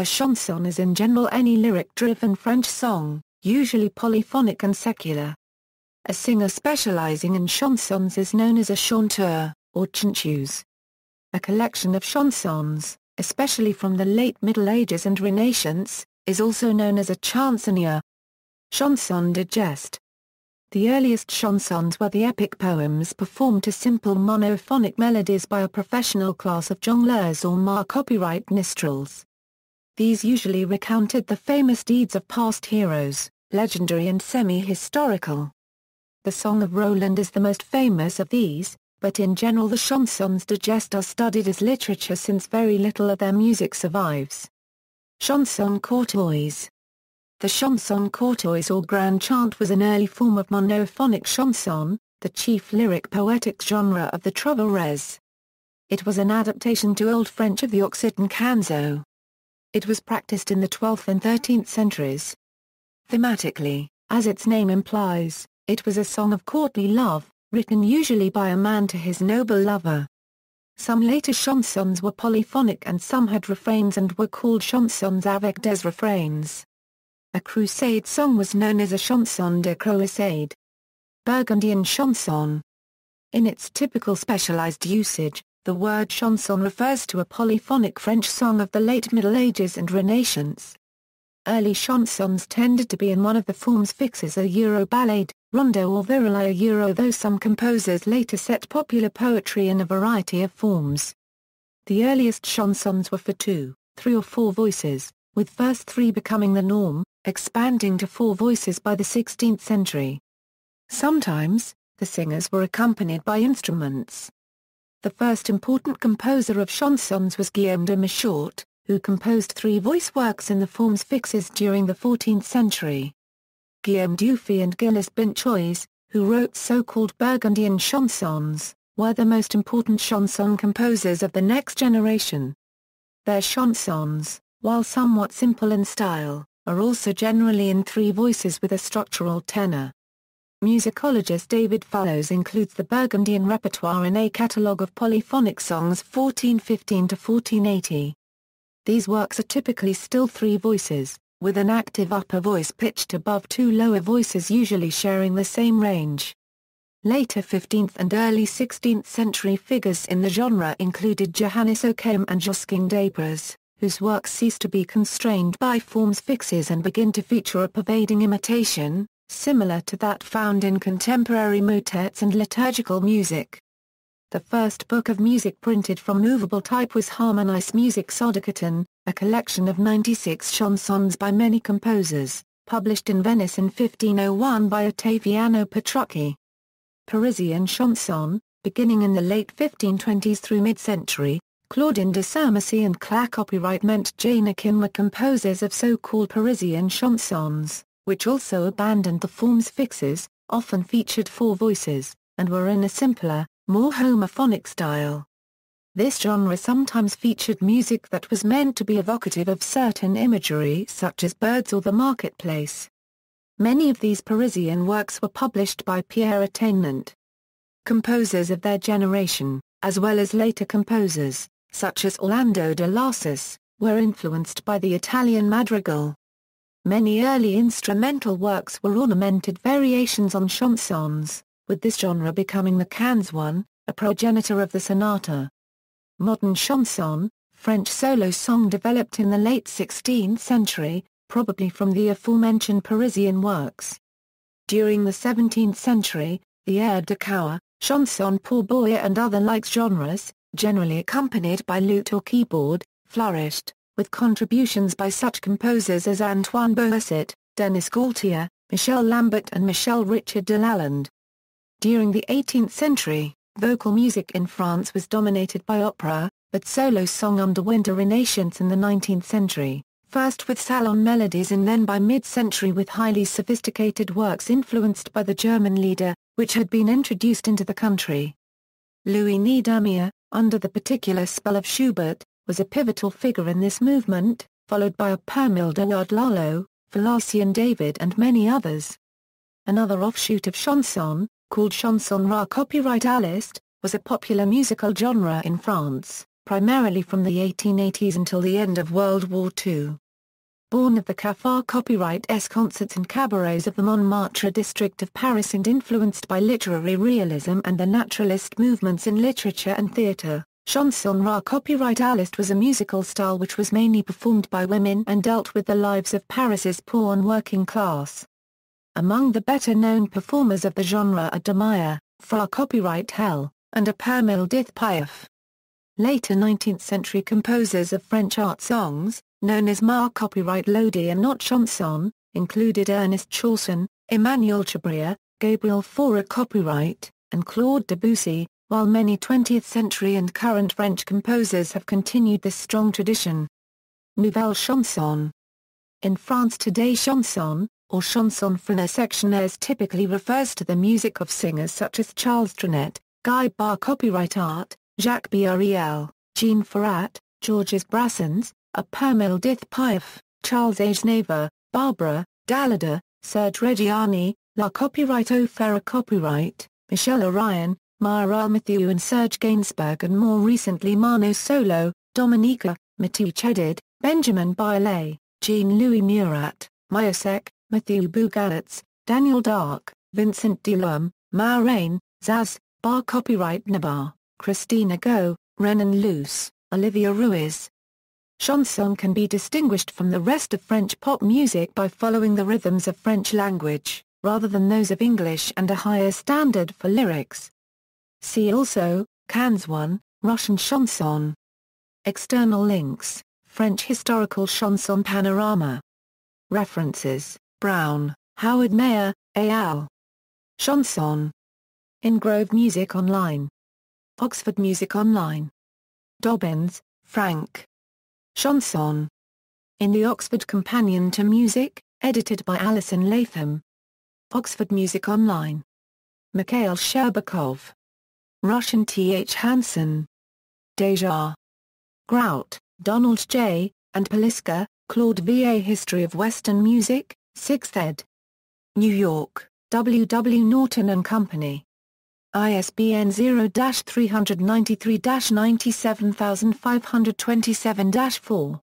A chanson is in general any lyric-driven French song, usually polyphonic and secular. A singer specializing in chansons is known as a chanteur, or chanteuse. A collection of chansons, especially from the late Middle Ages and Renaissance, is also known as a chansonnier. Chanson de geste. The earliest chansons were the epic poems performed to simple monophonic melodies by a professional class of jongleurs or copyright minstrels. These usually recounted the famous deeds of past heroes, legendary and semi-historical. The Song of Roland is the most famous of these, but in general the chansons de geste are studied as literature since very little of their music survives. Chanson courtoise. The chanson courtoise or grand chant was an early form of monophonic chanson, the chief lyric poetic genre of the troubadours. It was an adaptation to Old French of the Occitan canzo. It was practiced in the 12th and 13th centuries. Thematically, as its name implies, it was a song of courtly love, written usually by a man to his noble lover. Some later chansons were polyphonic and some had refrains and were called chansons avec des refrains. A crusade song was known as a chanson de croisade. Burgundian chanson. In its typical specialized usage, the word chanson refers to a polyphonic French song of the late Middle Ages and Renaissance. Early chansons tended to be in one of the forms fixes, a Euro-ballade, rondo or virelai Euro, though some composers later set popular poetry in a variety of forms. The earliest chansons were for 2, 3 or 4 voices, with first 3 becoming the norm, expanding to 4 voices by the 16th century. Sometimes, the singers were accompanied by instruments. The first important composer of chansons was Guillaume de Michaut, who composed 3 voice works in the forms fixes during the 14th century. Guillaume Dufy and Gilles Binchois, who wrote so-called Burgundian chansons, were the most important chanson composers of the next generation. Their chansons, while somewhat simple in style, are also generally in 3 voices with a structural tenor. Musicologist David Fallows includes the Burgundian repertoire in a catalogue of polyphonic songs 1415 to 1480. These works are typically still 3 voices, with an active upper voice pitched above 2 lower voices usually sharing the same range. Later 15th and early 16th century figures in the genre included Johannes Ockeghem and Josquin des, whose works cease to be constrained by forms fixes and begin to feature a pervading imitation, similar to that found in contemporary motets and liturgical music. The first book of music printed from movable type was Harmonis Music Sodicatan, a collection of 96 chansons by many composers, published in Venice in 1501 by Ottaviano Petrucci. Parisian chanson, beginning in the late 1520s through mid-century, Claudine de Saint-Macy and Claire Copyright-Janekin were composers of so-called Parisian chansons, which also abandoned the forms fixes, often featured 4 voices, and were in a simpler, more homophonic style. This genre sometimes featured music that was meant to be evocative of certain imagery such as birds or the marketplace. Many of these Parisian works were published by Pierre Attainment. Composers of their generation, as well as later composers, such as Orlando de Lassus, were influenced by the Italian madrigal. Many early instrumental works were ornamented variations on chansons, with this genre becoming the canzone, a progenitor of the sonata. Modern chanson, French solo song developed in the late 16th century, probably from the aforementioned Parisian works. During the 17th century, the air de coeur, chanson pour boire and other like genres, generally accompanied by lute or keyboard, flourished, with contributions by such composers as Antoine Boisset, Denis Gaultier, Michel Lambert and Michel Richard de Lalande. During the 18th century, vocal music in France was dominated by opera, but solo song underwent a renaissance in the 19th century, first with salon melodies and then by mid-century with highly sophisticated works influenced by the German lieder, which had been introduced into the country. Louis Niedermeyer, under the particular spell of Schubert, was a pivotal figure in this movement, followed by Permil de Lalo, Félicien David and many others. Another offshoot of chanson, called chanson ra copyright alist, was a popular musical genre in France. primarily from the 1880s until the end of World War II. Born of the Cafard copyright S concerts and cabarets of the Montmartre district of Paris and influenced by literary realism and the naturalist movements in literature and theatre, chansonnier copyright à l'Est was a musical style which was mainly performed by women and dealt with the lives of Paris's poor and working class. Among the better-known performers of the genre are Demaya, Fra copyright Hell, and a Permil dith Piaf. Later 19th-century composers of French art songs, known as Mar copyright Lodi and not chanson, included Ernest Chausson, Emmanuel Chabrier, Gabriel Fauré copyright, and Claude Debussy, while many 20th-century and current French composers have continued this strong tradition. Nouvelle chanson. In France today chanson, or chanson sectionnaires typically refers to the music of singers such as Charles Trenet, Guy Bar copyright art, Jacques Brel, Jean Ferrat, Georges Brassens, a Permil dith Piaf, Charles Aznavour, Barbara, Dalida, Serge Reggiani, La copyright O Ferrer copyright, Michel Orion, Myra Mathieu and Serge Gainsbourg and more recently Mano Solo, Dominica, Mathieu Chedid, Benjamin Biolay, Jean-Louis Murat, Mayosek, Mathieu Bougalatz, Daniel Dark, Vincent Delorme, Maureen, Zaz, Bar copyright Nabar, Christina Go, Renan Luce, Olivia Ruiz. Chanson can be distinguished from the rest of French pop music by following the rhythms of French language, rather than those of English and a higher standard for lyrics. See also, chanson, Russian chanson. External links, French historical chanson panorama. References, Brown, Howard Mayer, al. Chanson. In Grove Music Online. Oxford Music Online. Dobbins, Frank. Chanson. In the Oxford Companion to Music, edited by Alison Latham. Oxford Music Online. Mikhail Sherbakov. Russian Th. Hansen. Deja. Grout, Donald J., and Poliska, Claude V. A History of Western Music, 6th ed. New York, W. W. Norton and Company. ISBN 0-393-97527-4.